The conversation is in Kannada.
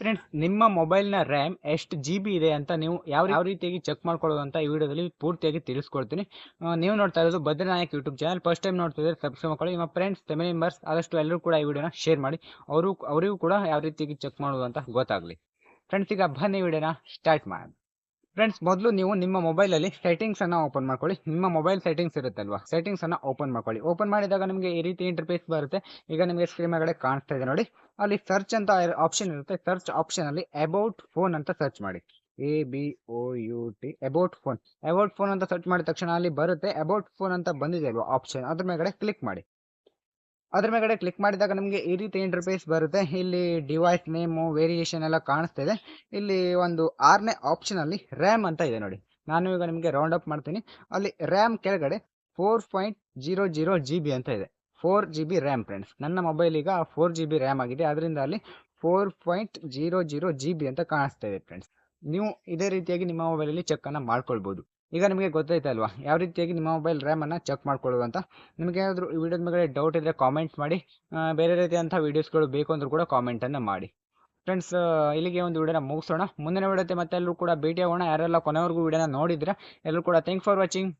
ಫ್ರೆಂಡ್ಸ್, ನಿಮ್ಮ ಮೊಬೈಲ್ನ ರ್ಯಾಮ್ ಎಷ್ಟು GB ಇದೆ ಅಂತ ನೀವು ಯಾವ ರೀತಿಯಾಗಿ ಚೆಕ್ ಮಾಡ್ಕೊಳ್ಳೋದು ಅಂತ ಈ ವಿಡಿಯೋದಲ್ಲಿ ಪೂರ್ತಿಯಾಗಿ ತಿಳಿಸ್ಕೊಡ್ತೀನಿ. ನೀವು ನೋಡ್ತಾ ಇರೋದು ಬದ್ರನಾಯಕ್ ಯೂಟ್ಯೂಬ್ ಚಾನಲ್. ಫಸ್ಟ್ ಟೈಮ್ ನೋಡ್ತಿದ್ರೆ ಸಬ್ಸ್ಕ್ರೈಬ್ ಮಾಡ್ಕೊಳ್ಳಿ. ನಿಮ್ಮ ಫ್ರೆಂಡ್ಸ್, ಫ್ಯಾಮಿಲಿ ಮೆಂಬರ್ಸ್ ಆದಷ್ಟು ಎಲ್ಲರೂ ಕೂಡ ಈ ವಿಡಿಯೋನ ಶೇರ್ ಮಾಡಿ, ಅವರಿಗೂ ಕೂಡ ಯಾವ ರೀತಿಯಾಗಿ ಚೆಕ್ ಮಾಡೋದು ಅಂತ ಗೊತ್ತಾಗಲಿ. ಫ್ರೆಂಡ್ಸ್, ಈಗ ಬನ್ನಿ ವಿಡಿಯೋನ ಸ್ಟಾರ್ಟ್ ಮಾಡಿ. ಫ್ರೆಂಡ್ಸ್, ಮೊದಲು ನೀವು ನಿಮ್ಮ ಮೊಬೈಲಲ್ಲಿ ಸೆಟ್ಟಿಂಗ್ಸ್ ಅನ್ನ ಓಪನ್ ಮಾಡ್ಕೊಳ್ಳಿ. ನಿಮ್ಮ ಮೊಬೈಲ್ ಸೆಟ್ಟಿಂಗ್ಸ್ ಇರುತ್ತಲ್ವಾ, ಸೆಟ್ಟಿಂಗ್ಸ್ ಅನ್ನ ಓಪನ್ ಮಾಡ್ಕೊಳ್ಳಿ. ಓಪನ್ ಮಾಡಿದಾಗ ನಿಮಗೆ ಈ ರೀತಿ ಇಂಟರ್ಫೇಸ್ ಬರುತ್ತೆ. ಈಗ ನಿಮಗೆ ಸ್ಕ್ರೀನ್ ಮೇಲೆ ಕಾಣಿಸ್ತಾ ಇದೆ ನೋಡಿ. ಅಲ್ಲಿ ಸರ್ಚ್ ಅಂತ ಆಪ್ಷನ್ ಇರುತ್ತೆ. ಸರ್ಚ್ ಆಪ್ಷನ್ ಅಲ್ಲಿ ಅಬೌಟ್ ಫೋನ್ ಅಂತ ಸರ್ಚ್ ಮಾಡಿ. ABOUT ಅಬೌಟ್ ಫೋನ್ ಅಂತ ಸರ್ಚ್ ಮಾಡಿದ ತಕ್ಷಣ ಅಲ್ಲಿ ಬರುತ್ತೆ. ಅಬೌಟ್ ಫೋನ್ ಅಂತ ಬಂದಿದೆ ಅಲ್ವಾ ಆಪ್ಷನ್, ಅದ್ರ ಮೇಲ್ಗಡೆ ಕ್ಲಿಕ್ ಮಾಡಿ. ಅದ್ರ ಮೇಲ್ಗಡೆ ಕ್ಲಿಕ್ ಮಾಡಿದಾಗ ನಮಗೆ ಈ ರೀತಿ ಇಂಟರ್ಫೇಸ್ ಬರುತ್ತೆ. ಇಲ್ಲಿ ಡಿವೈಸ್ ನೇಮು, ವೇರಿಯೇಷನ್ ಎಲ್ಲ ಕಾಣಿಸ್ತಾ ಇದೆ. ಇಲ್ಲಿ ಒಂದು 6ನೇ ಆಪ್ಷನ್ ಅಲ್ಲಿ ರ್ಯಾಮ್ ಅಂತ ಇದೆ ನೋಡಿ. ನಾನು ಈಗ ನಿಮಗೆ ರೌಂಡ್ ಅಪ್ ಮಾಡ್ತೀನಿ. ಅಲ್ಲಿ ರ್ಯಾಮ್ ಕೆಳಗಡೆ 4.00 GB ಅಂತ ಇದೆ. 4 GB ರ್ಯಾಮ್ ಫ್ರೆಂಡ್ಸ್. ನನ್ನ ಮೊಬೈಲ್ ಈಗ 4 GB ರ್ಯಾಮ್ ಆಗಿದೆ. ಅದರಿಂದ ಅಲ್ಲಿ 4.00 GB ಅಂತ ಕಾಣಿಸ್ತಾ ಇದೆ ಫ್ರೆಂಡ್ಸ್. ನೀವು ಇದೇ ರೀತಿಯಾಗಿ ನಿಮ್ಮ ಮೊಬೈಲಲ್ಲಿ ಚೆಕ್ ಅನ್ನ ಮಾಡ್ಕೊಳ್ಬಹುದು. ಈಗ ನಿಮಗೆ ಗೊತ್ತಾಯ್ತಲ್ವಾ ಯಾವ ರೀತಿಯಾಗಿ ನಿಮ್ಮ ಮೊಬೈಲ್ ರ್ಯಾಮ್ ಅನ್ನ ಚೆಕ್ ಮಾಡ್ಕೊಳ್ಳೋದು ಅಂತ. ನಿಮಗೆ ಏನಾದರೂ ಈ ವಿಡಿಯೋದ ಮೇಲೆ ಡೌಟ್ ಇದ್ರೆ ಕಾಮೆಂಟ್ ಮಾಡಿ. ಬೇರೆ ರೀತಿಯಂತಹ ವಿಡಿಯೋಸ್ಗಳು ಬೇಕು ಅಂದ್ರೂ ಕೂಡ ಕಾಮೆಂಟ್ ಅನ್ನ ಮಾಡಿ. ಫ್ರೆಂಡ್ಸ್, ಇಲ್ಲಿಗೆ ಒಂದು ವಿಡಿಯೋನ ಮುಗಿಸೋಣ. ಮುಂದಿನ ವಿಡಿಯೋತೆ ಮತ್ತೆ ಎಲ್ಲರೂ ಕೂಡ ಭೇಟಿ ಆಗೋಣ. ಯಾರೆಲ್ಲ ಕೊನೆವರೆಗೂ ವಿಡಿಯೋನ ನೋಡಿದ್ರೆ ಎಲ್ಲರೂ ಕೂಡ ಥ್ಯಾಂಕ್ಸ್ ಫಾರ್ ವಾಚಿಂಗ್.